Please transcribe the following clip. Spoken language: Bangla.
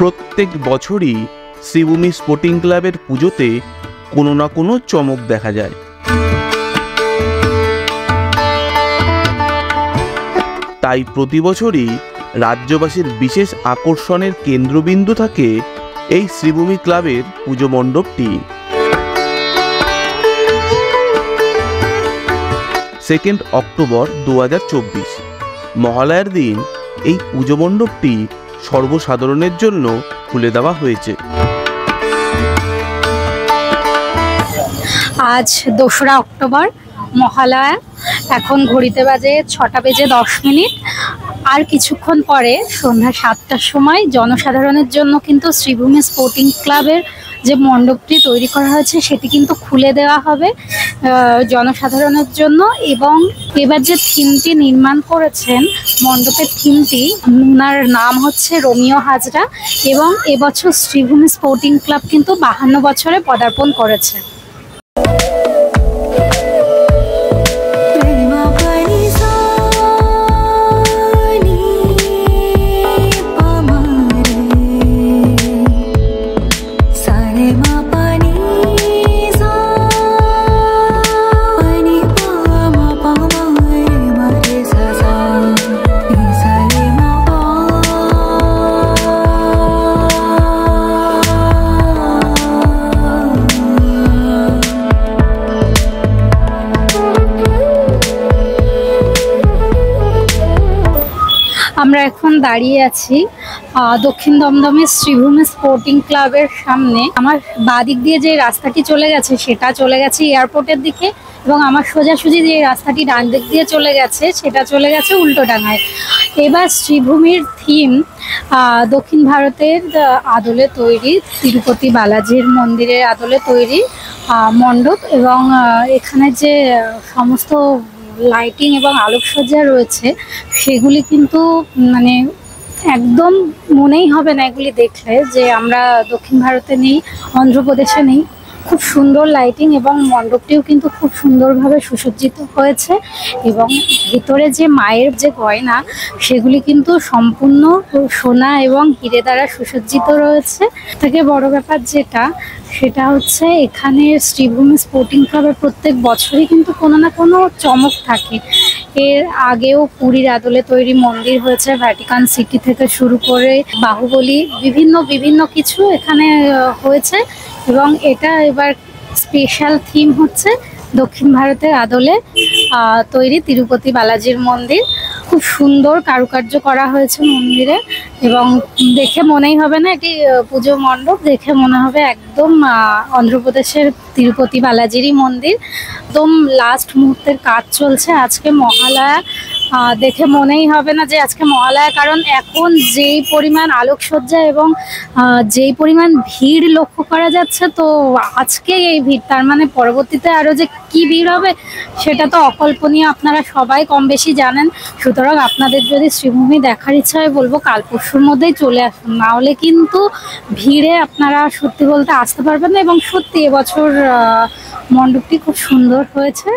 প্রত্যেক বছরই শ্রীভূমি স্পোর্টিং ক্লাবের পুজোতে কোনো না কোনো চমক দেখা যায়। তাই প্রতি বছরই রাজ্যবাসীর বিশেষ আকর্ষণের কেন্দ্রবিন্দু থাকে এই শ্রীভূমি ক্লাবের পুজো মণ্ডপটি। 2 অক্টোবর 2024 মহালয়ার দিন এই পুজো মণ্ডপটি সর্বসাধারণের জন্য খুলে দেওয়া হয়েছে। আজ 2রা অক্টোবর মহালয়া। এখন ঘড়িতে বাজে 6:10। আর কিছুক্ষণ পরে সন্ধ্যা 7টার সময় জনসাধারণের জন্য কিন্তু শ্রীভূমি স্পোর্টিং ক্লাবের যে মণ্ডপটি তৈরি করা হয়েছে সেটি কিন্তু খুলে দেওয়া হবে জনসাধারণের জন্য। এবং এবার যে থিমটি নির্মাণ করেছেন, মণ্ডপের থিমটি, ওনার নাম হচ্ছে রোমিও হাজরা। এবং এবছর শ্রীভূমি স্পোর্টিং ক্লাব কিন্তু 52 বছরে পদার্পণ করেছে। আমরা এখন দাঁড়িয়ে আছি দক্ষিণ দমদমের শ্রীভূমি স্পোর্টিং ক্লাবের সামনে। আমার বাঁ দিক দিয়ে যে রাস্তাটি চলে গেছে সেটা চলে গেছে এয়ারপোর্টের দিকে, এবং আমার সোজাসুজি যে রাস্তাটি ডান দিক দিয়ে চলে গেছে সেটা চলে গেছে উল্টোডাঙায়। এবার শ্রীভূমির থিম দক্ষিণ ভারতের আদলে তৈরি, তিরুপতি বালাজির মন্দিরের আদলে তৈরি মণ্ডপ। এবং এখানে যে সমস্ত লাইটিং এবং আলোকসজ্জা রয়েছে সেগুলি কিন্তু মানে একদম মনেই হবে না এগুলি দেখলে যে আমরা দক্ষিণ ভারতে নেই, অন্ধ্রপ্রদেশে নেই। খুব সুন্দর লাইটিং এবং মণ্ডপটিও কিন্তু খুব সুন্দরভাবে সুসজ্জিত হয়েছে। এবং ভিতরে যে মায়ের যে গয়না সেগুলি কিন্তু সম্পূর্ণ সোনা এবং হিরে দ্বারা সুসজ্জিত রয়েছে। থেকে বড় ব্যাপার যেটা, সেটা হচ্ছে এখানে শ্রীভূমি স্পোর্টিং ক্লাবের প্রত্যেক বছরই কিন্তু কোনো না কোনো চমক থাকে। এর আগেও পুরীর আদলে তৈরি মন্দির হয়েছে, ভ্যাটিকান সিটি থেকে শুরু করে বাহুবলী, বিভিন্ন কিছু এখানে হয়েছে। এবং এটা এবার স্পেশাল থিম হচ্ছে দক্ষিণ ভারতের আদলে তৈরি তিরুপতি বালাজির মন্দির। খুব সুন্দর কারুকার্য করা হয়েছে মন্দিরে, এবং দেখে মনেই হবে না এটি পুজো মণ্ডপ, দেখে মনে হবে একদম অন্ধ্রপ্রদেশের তিরুপতি বালাজিরই মন্দির। একদম লাস্ট মুহূর্তের কাজ চলছে। আজকে মহালয়া, দেখে মনেই হবে না যে আজকে মহালয়া, কারণ এখন যেই পরিমাণ আলোকসজ্জা এবং যেই পরিমাণ ভিড় লক্ষ্য করা যাচ্ছে, তো আজকে এই ভিড়, তার মানে পরবর্তীতে আরও যে কি ভিড় হবে সেটা তো অকল্পনীয়। আপনারা সবাই কম বেশি জানেন। সুতরাং আপনাদের যদি শ্রীভূমি দেখার ইচ্ছা হয়, বলবো কাল পরশুর মধ্যেই চলে আসুন, না হলে কিন্তু ভিড়ে আপনারা সত্যি বলতে আসতে পারবেন না। এবং সত্যি এবছর মণ্ডপটি খুব সুন্দর হয়েছে।